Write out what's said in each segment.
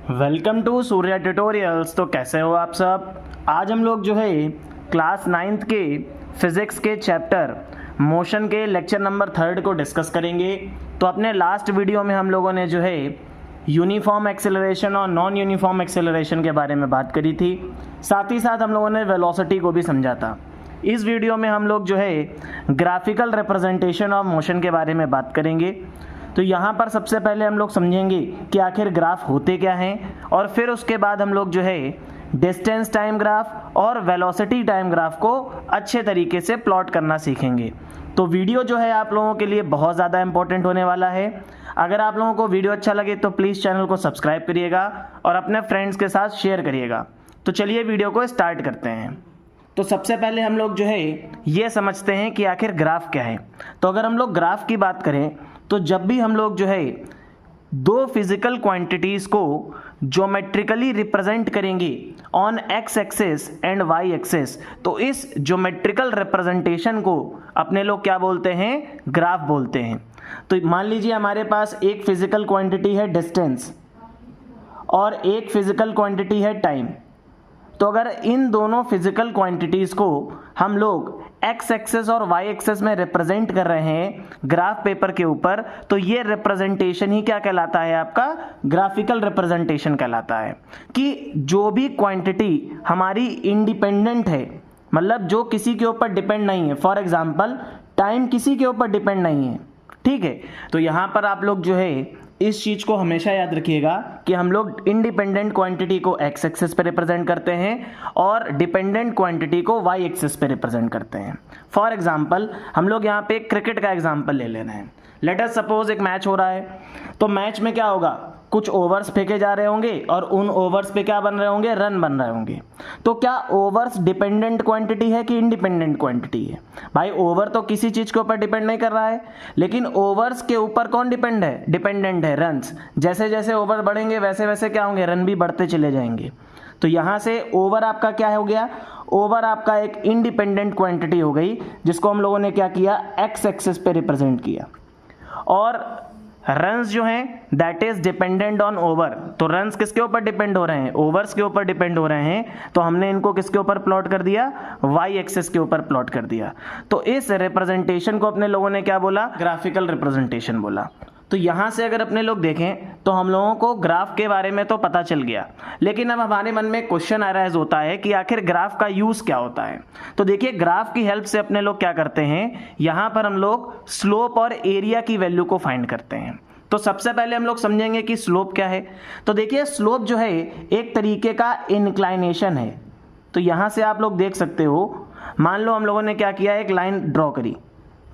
Welcome to Surya tutorials. तो कैसे हो आप सब। आज हम लोग जो है क्लास 9th के फिज़िक्स के चैप्टर मोशन के लेक्चर नंबर 3 को डिस्कस करेंगे। तो अपने लास्ट वीडियो में हम लोगों ने जो है यूनिफॉर्म एक्सेलरेशन और नॉन यूनिफॉर्म एक्सेलरेशन के बारे में बात करी थी, साथ ही साथ हम लोगों ने वेलोसिटी को भी समझा था। इस वीडियो में हम लोग जो है ग्राफिकल रिप्रेजेंटेशन ऑफ मोशन के बारे में बात करेंगे। तो यहाँ पर सबसे पहले हम लोग समझेंगे कि आखिर ग्राफ होते क्या हैं, और फिर उसके बाद हम लोग जो है डिस्टेंस टाइम ग्राफ और वेलोसिटी टाइम ग्राफ को अच्छे तरीके से प्लॉट करना सीखेंगे। तो वीडियो जो है आप लोगों के लिए बहुत ज़्यादा इंपॉर्टेंट होने वाला है। अगर आप लोगों को वीडियो अच्छा लगे तो प्लीज़ चैनल को सब्सक्राइब करिएगा और अपने फ्रेंड्स के साथ शेयर करिएगा। तो चलिए वीडियो को स्टार्ट करते हैं। तो सबसे पहले हम लोग जो है ये समझते हैं कि आखिर ग्राफ क्या है। तो अगर हम लोग ग्राफ की बात करें तो जब भी हम लोग जो है दो फिजिकल क्वांटिटीज़ को ज्योमेट्रिकली रिप्रेजेंट करेंगे on X axis and Y axis, तो इस ज्योमेट्रिकल रिप्रेजेंटेशन को अपने लोग क्या बोलते हैं, ग्राफ बोलते हैं। तो मान लीजिए हमारे पास एक फिजिकल क्वांटिटी है डिस्टेंस और एक फिजिकल क्वांटिटी है टाइम। तो अगर इन दोनों फिजिकल क्वांटिटीज़ को हम लोग एक्स एक्सेस और वाई एक्सेस में रिप्रेजेंट कर रहे हैं ग्राफ पेपर के ऊपर, तो ये रिप्रेजेंटेशन ही क्या कहलाता है, आपका ग्राफिकल रिप्रेजेंटेशन कहलाता है। कि जो भी क्वांटिटी हमारी इंडिपेंडेंट है, मतलब जो किसी के ऊपर डिपेंड नहीं है, फॉर एग्जांपल टाइम किसी के ऊपर डिपेंड नहीं है, ठीक है। तो यहाँ पर आप लोग जो है इस चीज़ को हमेशा याद रखिएगा कि हम लोग इंडिपेंडेंट क्वांटिटी को एक्स एक्सिस पे रिप्रेजेंट करते हैं और डिपेंडेंट क्वांटिटी को वाई एक्सिस पे रिप्रेजेंट करते हैं। फॉर एग्जांपल हम लोग यहाँ पे क्रिकेट का एग्जांपल ले लेना है। लेट अस सपोज एक मैच हो रहा है, तो मैच में क्या होगा, कुछ ओवर्स फेंके जा रहे होंगे और उन ओवर्स पे क्या बन रहे होंगे, रन बन रहे होंगे। तो क्या ओवर्स डिपेंडेंट क्वांटिटी है कि इंडिपेंडेंट क्वांटिटी है? भाई ओवर तो किसी चीज़ के ऊपर डिपेंड नहीं कर रहा है, लेकिन ओवर्स के ऊपर कौन डिपेंड है, डिपेंडेंट है रन्स। जैसे जैसे ओवर बढ़ेंगे वैसे वैसे क्या होंगे, रन भी बढ़ते चले जाएंगे। तो यहाँ से ओवर आपका क्या हो गया, ओवर आपका एक इंडिपेंडेंट क्वांटिटी हो गई जिसको हम लोगों ने क्या किया, एक्स एक्सिस पे रिप्रेजेंट किया। और रन्स जो हैं that is dependent on over. तो रन्स किसके ऊपर डिपेंड हो रहे हैं, ओवर्स के ऊपर डिपेंड हो रहे हैं। तो हमने इनको किसके ऊपर प्लॉट कर दिया, वाई एक्सिस के ऊपर प्लॉट कर दिया। तो इस रिप्रेजेंटेशन को अपने लोगों ने क्या बोला, ग्राफिकल रिप्रेजेंटेशन बोला। तो यहाँ से अगर अपने लोग देखें तो हम लोगों को ग्राफ के बारे में तो पता चल गया, लेकिन अब हमारे मन में क्वेश्चन अराइज होता है कि आखिर ग्राफ का यूज़ क्या होता है। तो देखिए ग्राफ की हेल्प से अपने लोग क्या करते हैं, यहाँ पर हम लोग स्लोप और एरिया की वैल्यू को फाइंड करते हैं। तो सबसे पहले हम लोग समझेंगे कि स्लोप क्या है। तो देखिए स्लोप जो है एक तरीके का इंक्लाइनेशन है। तो यहाँ से आप लोग देख सकते हो, मान लो हम लोगों ने क्या किया, एक लाइन ड्रॉ करी।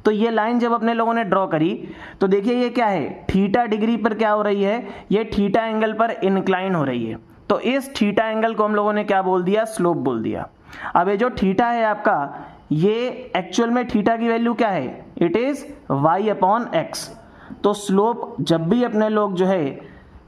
तो ये लाइन जब अपने लोगों ने ड्रॉ करी तो देखिए ये क्या है, थीटा डिग्री पर क्या हो रही है, ये थीटा एंगल पर इंक्लाइन हो रही है। तो इस थीटा एंगल को हम लोगों ने क्या बोल दिया, स्लोप बोल दिया। अब ये जो थीटा है आपका, ये एक्चुअल में थीटा की वैल्यू क्या है, it is Y upon X. तो स्लोप जब भी अपने लोग जो है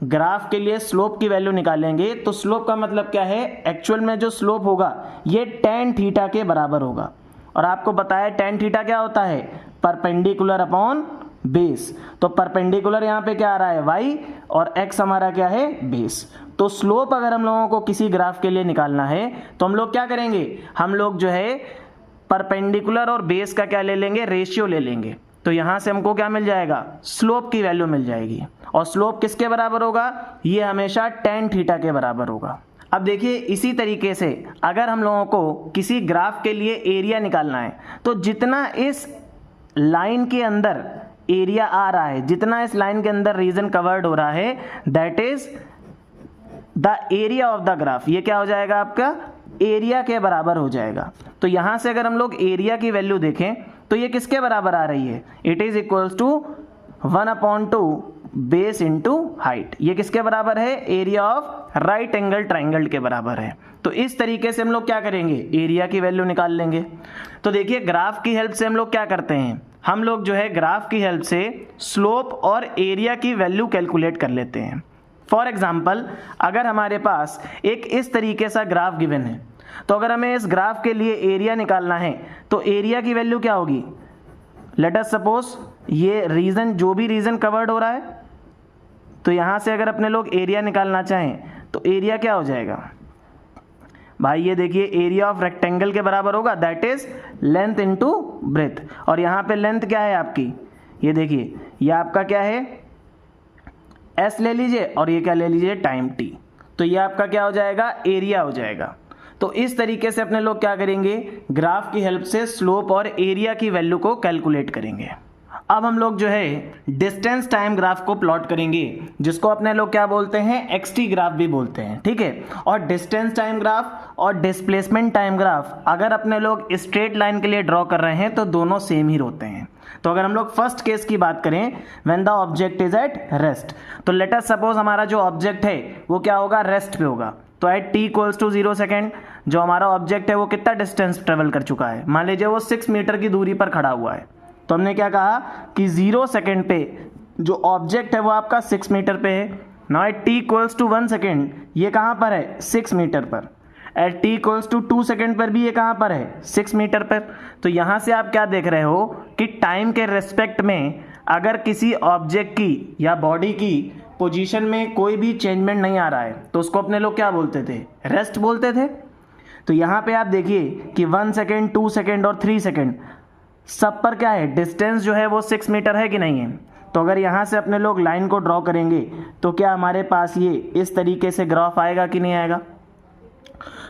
ग्राफ के लिए स्लोप की वैल्यू निकालेंगे, तो स्लोप का मतलब क्या है, एक्चुअल में जो स्लोप होगा ये tan थीटा के बराबर होगा। और आपको बताया tan थीटा क्या होता है, परपेंडिकुलर अपॉन बेस। तो परपेंडिकुलर यहाँ पे क्या आ रहा है, y, और x हमारा क्या है, बेस। तो स्लोप अगर हम लोगों को किसी ग्राफ के लिए निकालना है तो हम लोग क्या करेंगे, हम लोग जो है परपेंडिकुलर और बेस का क्या ले लेंगे, रेशियो ले लेंगे। तो यहाँ से हमको क्या मिल जाएगा, स्लोप की वैल्यू मिल जाएगी। और स्लोप किसके बराबर होगा, ये हमेशा tan थीटा के बराबर होगा। अब देखिए इसी तरीके से अगर हम लोगों को किसी ग्राफ के लिए एरिया निकालना है, तो जितना इस लाइन के अंदर एरिया आ रहा है, जितना इस लाइन के अंदर रीजन कवर्ड हो रहा है, that is the area of the graph. ये क्या हो जाएगा, आपका एरिया के बराबर हो जाएगा। तो यहाँ से अगर हम लोग एरिया की वैल्यू देखें तो ये किसके बराबर आ रही है, it is equals to 1/2 base into height. ये किसके बराबर है, area of right angle triangle के बराबर है। तो इस तरीके से हम लोग क्या करेंगे, एरिया की वैल्यू निकाल लेंगे। तो देखिए ग्राफ की हेल्प से हम लोग क्या करते हैं, हम लोग जो है ग्राफ की हेल्प से स्लोप और एरिया की वैल्यू कैलकुलेट कर लेते हैं। फॉर एग्जाम्पल अगर हमारे पास एक इस तरीके सा ग्राफ गिवन है, तो अगर हमें इस ग्राफ के लिए एरिया निकालना है तो एरिया की वैल्यू क्या होगी, लेट अस सपोज ये रीजन, जो भी रीजन कवर्ड हो रहा है तो यहाँ से अगर अपने लोग एरिया निकालना चाहें तो एरिया क्या हो जाएगा भाई, ये देखिए एरिया ऑफ रेक्टेंगल के बराबर होगा, that is length into breath. और यहाँ पे लेंथ क्या है आपकी, ये देखिए ये आपका क्या है एस ले लीजिए और ये क्या ले लीजिए टाइम टी, तो ये आपका क्या हो जाएगा एरिया हो जाएगा। तो इस तरीके से अपने लोग क्या करेंगे, ग्राफ की हेल्प से स्लोप और एरिया की वैल्यू को कैलकुलेट करेंगे। अब हम लोग जो है डिस्टेंस टाइम ग्राफ को प्लॉट करेंगे, जिसको अपने लोग क्या बोलते हैं एक्सटी ग्राफ भी बोलते हैं, ठीक है। और डिस्टेंस टाइम ग्राफ और डिस्प्लेसमेंट टाइम ग्राफ अगर अपने लोग स्ट्रेट लाइन के लिए ड्रॉ कर रहे हैं तो दोनों सेम ही होते हैं। तो अगर हम लोग फर्स्ट केस की बात करें, when the object is at rest, तो लेट अस सपोज हमारा जो ऑब्जेक्ट है वो क्या होगा, रेस्ट पे होगा। तो at t equals to 0 second जो हमारा ऑब्जेक्ट है वो कितना डिस्टेंस ट्रेवल कर चुका है, मान लीजिए वो 6 मीटर की दूरी पर खड़ा हुआ है। तो हमने क्या कहा कि 0 सेकेंड पे जो ऑब्जेक्ट है वो आपका 6 मीटर पे है। Now at t equals to 1 second ये कहाँ पर है, 6 मीटर पर। At t equals to 2 second पर भी ये कहाँ पर है, 6 मीटर पर। तो यहाँ से आप क्या देख रहे हो कि टाइम के रेस्पेक्ट में अगर किसी ऑब्जेक्ट की या बॉडी की पोजीशन में कोई भी चेंजमेंट नहीं आ रहा है तो उसको अपने लोग क्या बोलते थे, रेस्ट बोलते थे। तो यहाँ पे आप देखिए कि 1 सेकेंड 2 सेकेंड और 3 सेकेंड सब पर क्या है, डिस्टेंस जो है वो 6 मीटर है कि नहीं है। तो अगर यहाँ से अपने लोग लाइन को ड्रॉ करेंगे तो क्या हमारे पास ये इस तरीके से ग्राफ आएगा कि नहीं आएगा।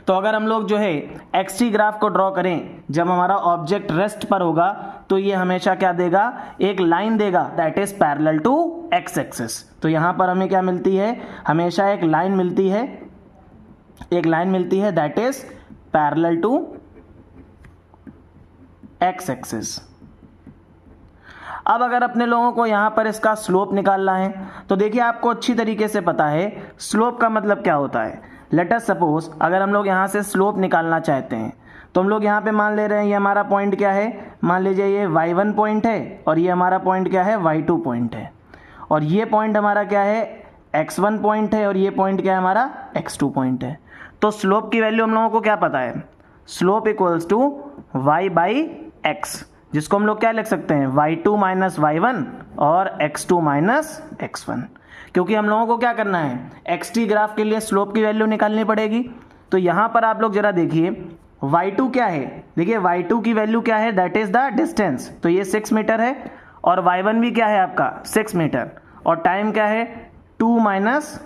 तो अगर हम लोग जो है एक्सटी ग्राफ को ड्रॉ करें जब हमारा ऑब्जेक्ट रेस्ट पर होगा तो ये हमेशा क्या देगा, एक लाइन देगा that is parallel to x axis. तो यहाँ पर हमें क्या मिलती है, हमेशा एक लाइन मिलती है, एक लाइन मिलती है that is parallel to x axis. अब अगर अपने लोगों को यहाँ पर इसका स्लोप निकालना है तो देखिए आपको अच्छी तरीके से पता है स्लोप का मतलब क्या होता है। लेट अस सपोज अगर हम लोग यहाँ से स्लोप निकालना चाहते हैं तो हम लोग यहाँ पे मान ले रहे हैं ये हमारा पॉइंट क्या है, मान लीजिए ये y1 पॉइंट है और ये हमारा पॉइंट क्या है y2 पॉइंट है, और ये पॉइंट हमारा क्या है x1 पॉइंट है और ये पॉइंट क्या है हमारा x2 पॉइंट है। तो स्लोप की वैल्यू हम लोगों को क्या पता है, slope equals to y by X, जिसको हम लोग क्या लिख सकते हैं y2 माइनस y1 और x2 माइनस x1, क्योंकि हम लोगों को क्या करना है एक्सटी ग्राफ के लिए स्लोप की वैल्यू निकालनी पड़ेगी। तो यहाँ पर आप लोग जरा देखिए y2 क्या है, देखिए y2 की वैल्यू क्या है दैट इज द डिस्टेंस, तो ये 6 मीटर है, और y1 भी क्या है आपका 6 मीटर, और टाइम क्या है 2 माइनस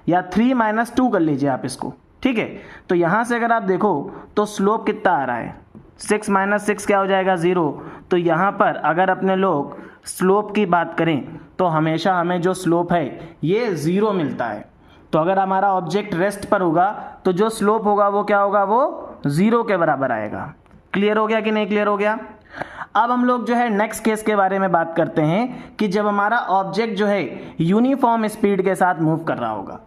या 3 माइनस 2 कर लीजिए आप इसको, ठीक है। तो यहाँ से अगर आप देखो तो स्लोप कितना आ रहा है, 6 माइनस 6 क्या हो जाएगा 0। तो यहाँ पर अगर अपने लोग स्लोप की बात करें तो हमेशा हमें जो स्लोप है ये 0 मिलता है। तो अगर हमारा ऑब्जेक्ट रेस्ट पर होगा तो जो स्लोप होगा वो क्या होगा, वो 0 के बराबर आएगा। क्लियर हो गया कि नहीं क्लियर हो गया। अब हम लोग जो है नेक्स्ट केस के बारे में बात करते हैं कि जब हमारा ऑब्जेक्ट जो है यूनिफॉर्म स्पीड के साथ मूव कर रहा होगा।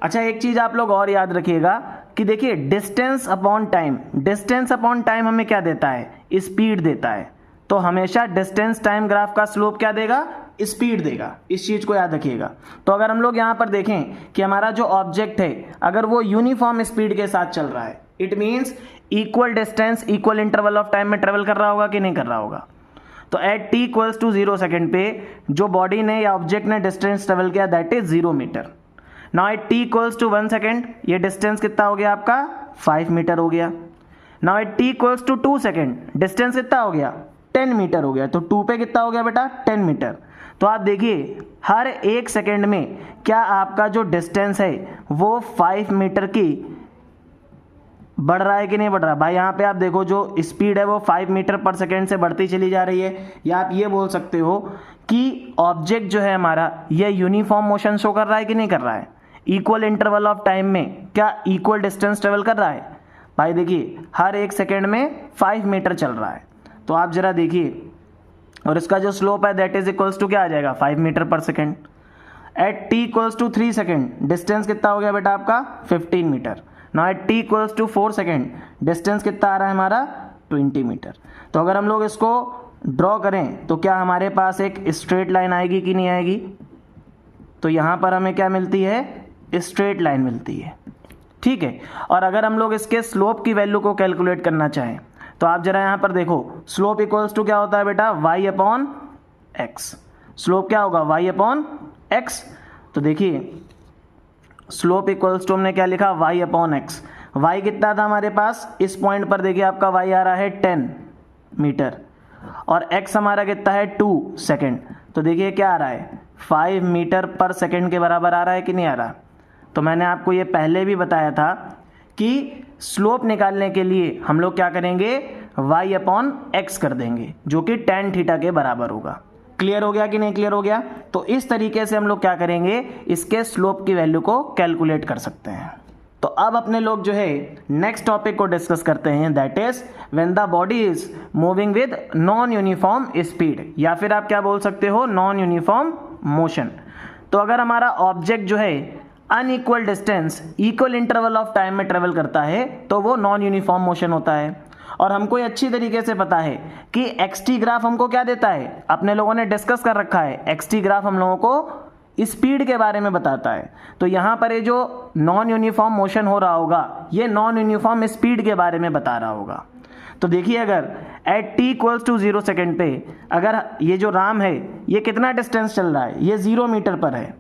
अच्छा एक चीज़ आप लोग और याद रखिएगा कि देखिए distance upon time, distance upon time हमें क्या देता है, स्पीड देता है। तो हमेशा डिस्टेंस टाइम ग्राफ का स्लोप क्या देगा, स्पीड देगा, इस चीज़ को याद रखिएगा। तो अगर हम लोग यहाँ पर देखें कि हमारा जो ऑब्जेक्ट है अगर वो यूनिफॉर्म स्पीड के साथ चल रहा है, it means equal distance equal interval of time में ट्रेवल कर रहा होगा कि नहीं कर रहा होगा। तो at t equals to 0 second पे जो बॉडी ने या ऑब्जेक्ट ने डिस्टेंस ट्रेवल किया that is 0 metre. Now at t equals to 1 second ये डिस्टेंस कितना हो गया आपका 5 मीटर हो गया। Now at t equals to 2 second distance कितना हो गया 10 मीटर हो गया। तो 2 पे कितना हो गया बेटा 10 मीटर। तो आप देखिए हर 1 सेकेंड में क्या आपका जो डिस्टेंस है वो 5 मीटर की बढ़ रहा है कि नहीं बढ़ रहा। भाई यहाँ पे आप देखो जो स्पीड है वो 5 मीटर पर सेकेंड से बढ़ती चली जा रही है। या आप ये बोल सकते हो कि ऑब्जेक्ट जो है हमारा ये यूनिफॉर्म मोशन शो कर रहा है कि नहीं कर रहा है, इक्वल इंटरवल ऑफ टाइम में क्या इक्वल डिस्टेंस ट्रेवल कर रहा है। भाई देखिए हर 1 सेकेंड में 5 मीटर चल रहा है। तो आप जरा देखिए और इसका जो स्लोप है दैट इज इक्वल्स टू क्या आ जाएगा 5 मीटर पर second. At t equals to 3 second distance कितना हो गया बेटा आपका 15 metre. Now at t equals to 4 second distance कितना आ रहा है हमारा 20 मीटर। तो अगर हम लोग इसको ड्रॉ करें तो क्या हमारे पास एक स्ट्रेट लाइन आएगी कि नहीं आएगी। तो यहाँ पर हमें क्या मिलती है स्ट्रेट लाइन मिलती है, ठीक है। और अगर हम लोग इसके स्लोप की वैल्यू को कैलकुलेट करना चाहें तो आप जरा यहाँ पर देखो स्लोप इक्वल्स टू क्या होता है बेटा y अपॉन एक्स। स्लोप क्या होगा y अपॉन एक्स। तो देखिए स्लोप इक्वल्स टू हमने क्या लिखा y अपॉन एक्स। y कितना था हमारे पास, इस पॉइंट पर देखिए आपका y आ रहा है 10 मीटर और x हमारा कितना है 2 सेकेंड। तो देखिए क्या आ रहा है 5 मीटर पर सेकेंड के बराबर आ रहा है कि नहीं आ रहा। तो मैंने आपको ये पहले भी बताया था कि स्लोप निकालने के लिए हम लोग क्या करेंगे y अपॉन एक्स कर देंगे जो कि tan थीटा के बराबर होगा। क्लियर हो गया कि नहीं क्लियर हो गया। तो इस तरीके से हम लोग क्या करेंगे, इसके स्लोप की वैल्यू को कैलकुलेट कर सकते हैं। तो अब अपने लोग जो है नेक्स्ट टॉपिक को डिस्कस करते हैं, that is when the body is moving with non uniform speed, या फिर आप क्या बोल सकते हो नॉन यूनिफॉर्म मोशन। तो अगर हमारा ऑब्जेक्ट जो है unequal distance equal interval of time में ट्रेवल करता है तो वो नॉन यूनिफॉर्म मोशन होता है। और हमको ये अच्छी तरीके से पता है कि एक्सटी ग्राफ हमको क्या देता है, अपने लोगों ने डिस्कस कर रखा है, एक्सटी ग्राफ हम लोगों को स्पीड के बारे में बताता है। तो यहाँ पर ये जो नॉन यूनिफॉर्म मोशन हो रहा होगा ये नॉन यूनिफॉर्म स्पीड के बारे में बता रहा होगा। तो देखिए अगर at t equals to 0 second पे अगर ये जो राम है ये कितना डिस्टेंस चल रहा है, ये 0 मीटर पर है।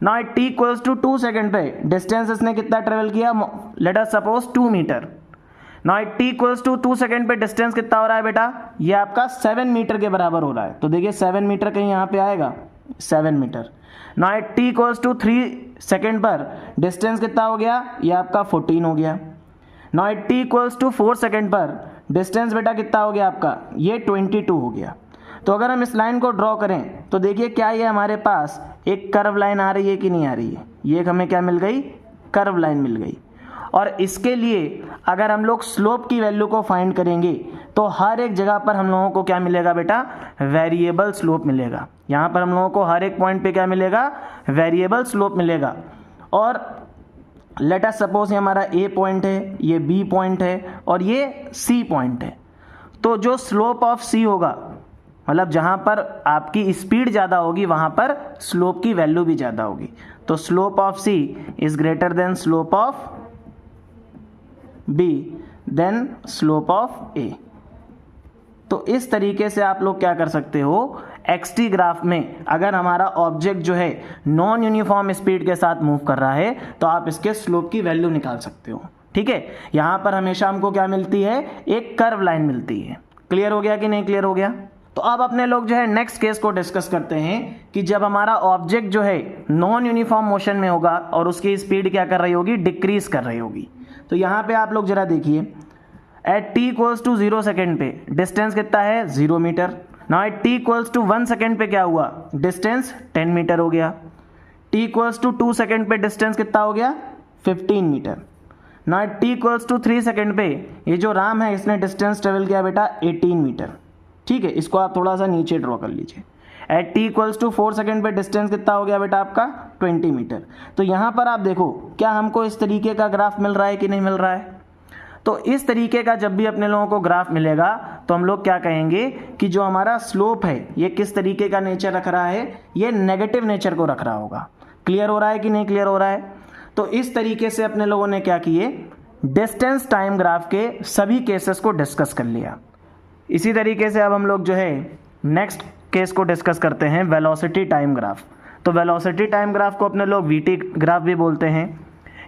Now at t equals to 2 second पे डिस्टेंस इसने कितना ट्रेवल किया, let us suppose 2 metre. Now at t equals to 2 second पे डिस्टेंस कितना हो रहा है बेटा, ये आपका 7 मीटर के बराबर हो रहा है। तो देखिए 7 मीटर कहीं यहाँ पे आएगा, 7 metre. Now at t equals to 3 second पर डिस्टेंस कितना हो गया, ये आपका 14 हो गया। Now at t equals to 4 second पर डिस्टेंस बेटा कितना हो गया आपका, ये 22 हो गया। तो अगर हम इस लाइन को ड्रॉ करें तो देखिए क्या ये हमारे पास एक कर्व लाइन आ रही है कि नहीं आ रही है, ये एक हमें क्या मिल गई, कर्व लाइन मिल गई। और इसके लिए अगर हम लोग स्लोप की वैल्यू को फाइंड करेंगे तो हर एक जगह पर हम लोगों को क्या मिलेगा बेटा, वेरिएबल स्लोप मिलेगा। यहाँ पर हम लोगों को हर एक पॉइंट पे क्या मिलेगा, वेरिएबल स्लोप मिलेगा। और लेट अस सपोज ये हमारा ए पॉइंट है, ये बी पॉइंट है और ये सी पॉइंट है। तो जो स्लोप ऑफ सी होगा, मतलब जहाँ पर आपकी स्पीड ज़्यादा होगी वहाँ पर स्लोप की वैल्यू भी ज़्यादा होगी। तो slope of C is greater than slope of B than slope of A. तो इस तरीके से आप लोग क्या कर सकते हो, एक्सटी ग्राफ में अगर हमारा ऑब्जेक्ट जो है नॉन यूनिफॉर्म स्पीड के साथ मूव कर रहा है तो आप इसके स्लोप की वैल्यू निकाल सकते हो। ठीक है, यहाँ पर हमेशा हमको क्या मिलती है, एक कर्व लाइन मिलती है। क्लियर हो गया कि नहीं क्लियर हो गया। तो अब अपने लोग जो है नेक्स्ट केस को डिस्कस करते हैं कि जब हमारा ऑब्जेक्ट जो है नॉन यूनिफॉर्म मोशन में होगा और उसकी स्पीड क्या कर रही होगी, डिक्रीज कर रही होगी। तो यहाँ पे आप लोग जरा देखिए at t equals to 0 second पे डिस्टेंस कितना है, 0 metre. Now at t equals to 1 second पे क्या हुआ, डिस्टेंस 10 मीटर हो गया। t इक्वल्स टू 2 सेकेंड पे डिस्टेंस कितना हो गया, 15 metre. Now at t equals to 3 second पे ये जो राम है इसने डिस्टेंस ट्रेवल किया बेटा 18 मीटर। ठीक है, इसको आप थोड़ा सा नीचे ड्रॉ कर लीजिए। At t equals to 4 second पे डिस्टेंस कितना हो गया बेटा आपका, 20 मीटर। तो यहाँ पर आप देखो क्या हमको इस तरीके का ग्राफ मिल रहा है कि नहीं मिल रहा है। तो इस तरीके का जब भी अपने लोगों को ग्राफ मिलेगा तो हम लोग क्या कहेंगे कि जो हमारा स्लोप है ये किस तरीके का नेचर रख रहा है, ये नेगेटिव नेचर को रख रहा होगा। क्लियर हो रहा है कि नहीं क्लियर हो रहा है। तो इस तरीके से अपने लोगों ने क्या किए, डिस्टेंस टाइम ग्राफ के सभी केसेस को डिस्कस कर लिया। इसी तरीके से अब हम लोग जो है नेक्स्ट केस को डिस्कस करते हैं, वेलोसिटी टाइम ग्राफ। तो वेलोसिटी टाइम ग्राफ को अपने लोग वीटी ग्राफ भी बोलते हैं।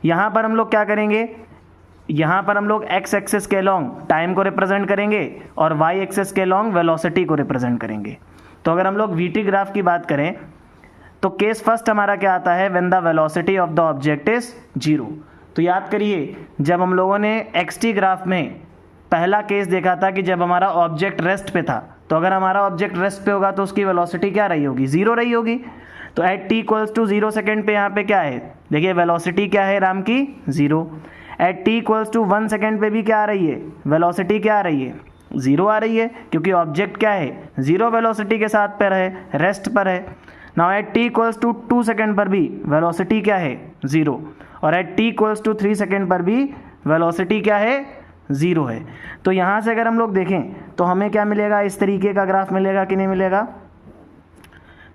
यहाँ पर हम लोग क्या करेंगे, यहाँ पर हम लोग एक्स एक्सिस के लॉन्ग टाइम को रिप्रेजेंट करेंगे और वाई एक्सिस के लॉन्ग वेलोसिटी को रिप्रेजेंट करेंगे। तो अगर हम लोग वीटी ग्राफ की बात करें तो केस फर्स्ट हमारा क्या आता है, when the velocity of the object is 0। तो याद करिए जब हम लोगों ने एक्सटी ग्राफ में पहला केस देखा था कि जब हमारा ऑब्जेक्ट रेस्ट पे था, तो अगर हमारा ऑब्जेक्ट रेस्ट पे होगा तो उसकी वेलोसिटी क्या रही होगी, 0 रही होगी। तो at t equals to 0 second पे यहाँ पे क्या है, देखिए वेलोसिटी क्या है राम की, 0। At t equals to 1 second पे भी क्या आ रही है, वेलोसिटी क्या आ रही है, 0 आ रही है, क्योंकि ऑब्जेक्ट क्या है, 0 वेलोसिटी के साथ पर है, रेस्ट पर है। Now at t equals to 2 second पर भी वेलोसिटी क्या है, 0। और at t equals to 3 second पर भी वेलोसिटी क्या है, 0 है। तो यहाँ से अगर हम लोग देखें तो हमें क्या मिलेगा, इस तरीके का ग्राफ मिलेगा कि नहीं मिलेगा।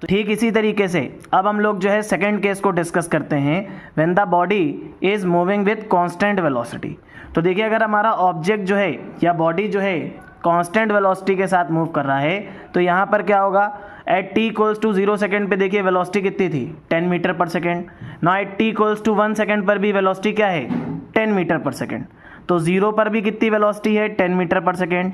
तो ठीक इसी तरीके से अब हम लोग जो है सेकंड केस को डिस्कस करते हैं, when the body is moving with constant velocity. तो देखिए अगर हमारा ऑब्जेक्ट जो है या बॉडी जो है कांस्टेंट वेलोसिटी के साथ मूव कर रहा है तो यहाँ पर क्या होगा, at t equals to 0 second पे देखिए वेलोसिटी कितनी थी 10 मीटर पर second. Now at t equals to 1 second पर भी वेलोसिटी क्या है 10 मीटर पर सेकेंड। तो 0 पर भी कितनी वेलोसिटी है 10 मीटर पर सेकेंड,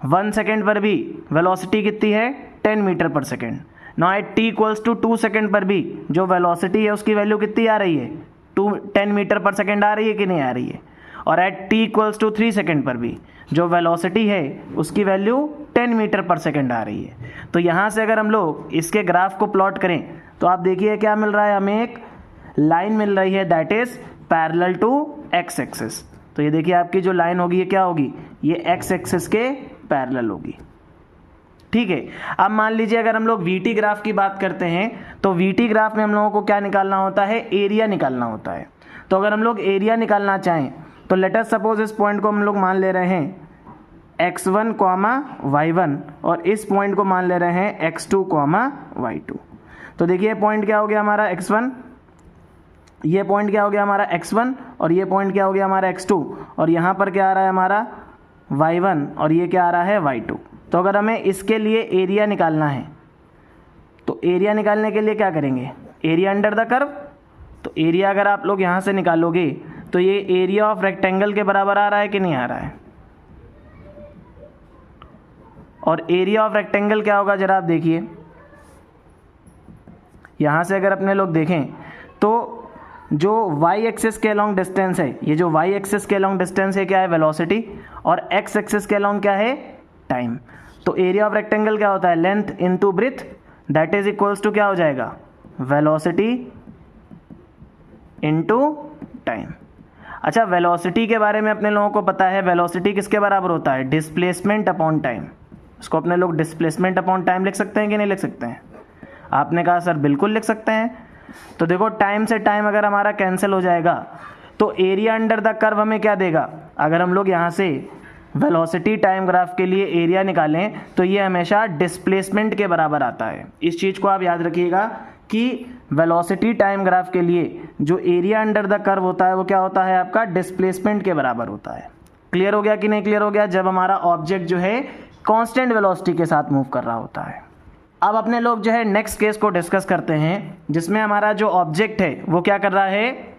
1 सेकेंड पर भी वेलोसिटी कितनी है 10 मीटर पर second. Now at t equals to 2 second पर भी जो वेलोसिटी है उसकी वैल्यू कितनी आ रही है 10 मीटर पर सेकेंड आ रही है कि नहीं आ रही है। और at t equals to 3 second पर भी जो वेलोसिटी है उसकी वैल्यू 10 मीटर पर सेकेंड आ रही है। तो यहाँ से अगर हम लोग इसके ग्राफ को प्लॉट करें तो आप देखिए क्या मिल रहा है, हमें एक लाइन मिल रही है that is parallel to x axis. तो ये देखिए आपकी जो लाइन होगी ये क्या होगी, ये एक्स एक्सिस के पैरेलल होगी। ठीक है, अब मान लीजिए अगर हम लोग VT ग्राफ की बात करते हैं तो VT ग्राफ में हम लोगों को क्या निकालना होता है, एरिया निकालना होता है। तो अगर हम लोग एरिया निकालना चाहें तो लेट अस सपोज इस पॉइंट को हम लोग मान ले रहे हैं x1, y1 और इस पॉइंट को मान ले रहे हैं x2, y2। तो देखिए पॉइंट क्या हो गया हमारा x1, ये पॉइंट क्या हो गया हमारा x1 और ये पॉइंट क्या हो गया हमारा x2 और यहाँ पर क्या आ रहा है हमारा y1 और ये क्या आ रहा है y2। तो अगर हमें इसके लिए एरिया निकालना है तो एरिया निकालने के लिए क्या करेंगे, एरिया अंडर द कर्व। तो एरिया अगर आप लोग यहाँ से निकालोगे तो ये एरिया ऑफ रेक्टेंगल के बराबर आ रहा है कि नहीं आ रहा है। और एरिया ऑफ रेक्टेंगल क्या होगा जरा आप देखिए, यहाँ से अगर अपने लोग देखें तो जो y एक्सिस के अलॉन्ग डिस्टेंस है, ये जो y एक्सिस के अलॉन्ग डिस्टेंस है क्या है वेलोसिटी, और x एक्सिस के अलॉन्ग क्या है टाइम। तो एरिया ऑफ रेक्टेंगल क्या होता है, length into breadth, that is equals to क्या हो जाएगा, वेलोसिटी इनटू टाइम। अच्छा, वेलोसिटी के बारे में अपने लोगों को पता है, वेलोसिटी किसके बराबर होता है, डिस्प्लेसमेंट अपॉन टाइम। इसको अपने लोग डिस्प्लेसमेंट अपॉन टाइम लिख सकते हैं कि नहीं लिख सकते हैं। आपने कहा सर बिल्कुल लिख सकते हैं। तो देखो टाइम से टाइम अगर हमारा कैंसिल हो जाएगा तो एरिया अंडर द कर्व हमें क्या देगा, अगर हम लोग यहाँ से वेलोसिटी टाइम ग्राफ के लिए एरिया निकालें तो ये हमेशा डिस्प्लेसमेंट के बराबर आता है। इस चीज़ को आप याद रखिएगा कि वेलोसिटी टाइम ग्राफ के लिए जो एरिया अंडर द कर्व होता है वो क्या होता है आपका, डिस्प्लेसमेंट के बराबर होता है। क्लियर हो गया कि नहीं क्लियर हो गया, जब हमारा ऑब्जेक्ट जो है कांस्टेंट वेलोसिटी के साथ मूव कर रहा होता है। अब अपने लोग जो है नेक्स्ट केस को डिस्कस करते हैं जिसमें हमारा जो ऑब्जेक्ट है वो क्या कर रहा है,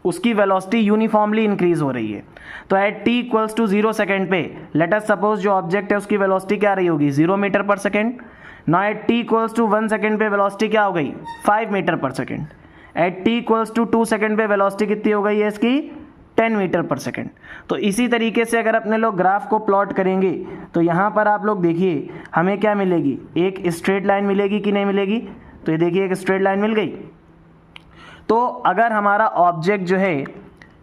उसकी वेलोसिटी यूनिफॉर्मली इंक्रीज हो रही है। तो at t equals to 0 second पे लेट अस सपोज जो ऑब्जेक्ट है उसकी वेलोसिटी क्या रही होगी 0 मीटर पर second. Now at t equals to 1 second पे वेलोसिटी क्या हो गई 5 मीटर पर second. At t equals to 2 second पे वेलोसिटी कितनी हो गई है इसकी 10 मीटर पर सेकेंड। तो इसी तरीके से अगर अपने लोग ग्राफ को प्लॉट करेंगे तो यहाँ पर आप लोग देखिए हमें क्या मिलेगी, एक स्ट्रेट लाइन मिलेगी कि नहीं मिलेगी। तो ये देखिए एक स्ट्रेट लाइन मिल गई। तो अगर हमारा ऑब्जेक्ट जो है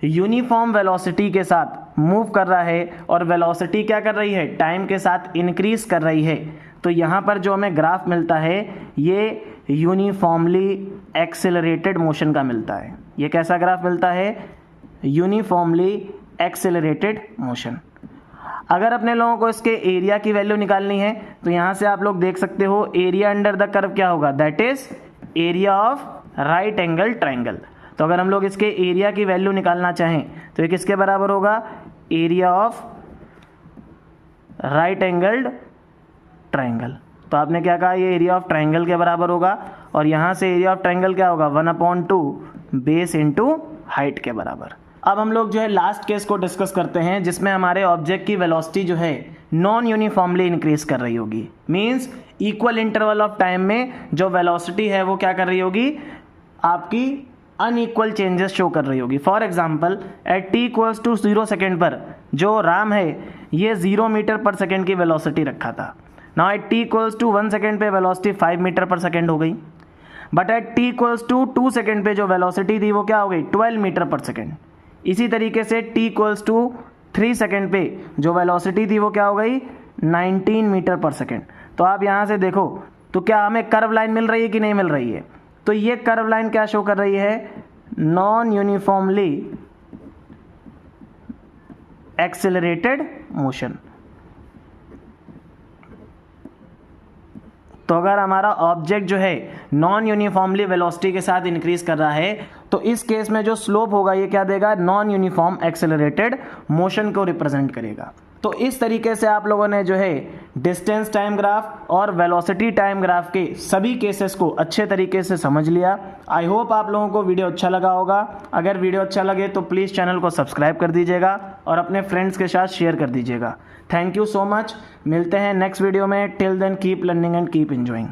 यूनिफॉर्म वेलोसिटी के साथ मूव कर रहा है और वेलोसिटी क्या कर रही है, टाइम के साथ इंक्रीज कर रही है, तो यहाँ पर जो हमें ग्राफ मिलता है ये यूनिफॉर्मली एक्सेलरेटेड मोशन का मिलता है। ये कैसा ग्राफ मिलता है, यूनिफॉर्मली एक्सेलरेटेड मोशन। अगर अपने लोगों को इसके एरिया की वैल्यू निकालनी है तो यहाँ से आप लोग देख सकते हो एरिया अंडर द कर्व क्या होगा, that is area of right angle triangle. तो अगर हम लोग इसके एरिया की वैल्यू निकालना चाहें तो ये किसके बराबर होगा, area of right angled triangle. तो आपने क्या कहा, ये एरिया ऑफ ट्राइंगल के बराबर होगा और यहाँ से एरिया ऑफ ट्राइंगल क्या होगा 1/2 बेस इंटू हाइट के बराबर। अब हम लोग जो है लास्ट केस को डिस्कस करते हैं जिसमें हमारे ऑब्जेक्ट की वेलोसिटी जो है नॉन यूनिफॉर्मली इंक्रीज कर रही होगी। Means equal interval of time में जो वेलोसिटी है वो क्या कर रही होगी, आपकी अनइक्वल चेंजेस शो कर रही होगी। For example at t equals to 0 second पर जो राम है ये 0 मीटर पर सेकेंड की वेलोसिटी रखा था। Now at t equals to 1 second पे वेलोसिटी 5 मीटर पर सेकेंड हो गई। But at t equals to 2 second पे जो वेलोसिटी थी वो क्या हो गई 12 मीटर पर सेकेंड। इसी तरीके से t इक्वल्स टू 3 सेकेंड पे जो वेलोसिटी थी वो क्या हो गई 19 मीटर पर सेकेंड। तो आप यहाँ से देखो तो क्या हमें कर्व लाइन मिल रही है कि नहीं मिल रही है। तो ये कर्व लाइन क्या शो कर रही है, नॉन यूनिफॉर्मली एक्सेलरेटेड मोशन। तो अगर हमारा ऑब्जेक्ट जो है नॉन यूनिफॉर्मली वेलोसिटी के साथ इंक्रीज कर रहा है तो इस केस में जो स्लोप होगा ये क्या देगा, नॉन यूनिफॉर्म एक्सेलरेटेड मोशन को रिप्रेजेंट करेगा। तो इस तरीके से आप लोगों ने जो है डिस्टेंस टाइम ग्राफ और वेलोसिटी टाइम ग्राफ के सभी केसेस को अच्छे तरीके से समझ लिया। आई होप आप लोगों को वीडियो अच्छा लगा होगा। अगर वीडियो अच्छा लगे तो प्लीज़ चैनल को सब्सक्राइब कर दीजिएगा और अपने फ्रेंड्स के साथ शेयर कर दीजिएगा। Thank you so much. मिलते हैं नेक्स्ट वीडियो में। Till then keep learning and keep enjoying.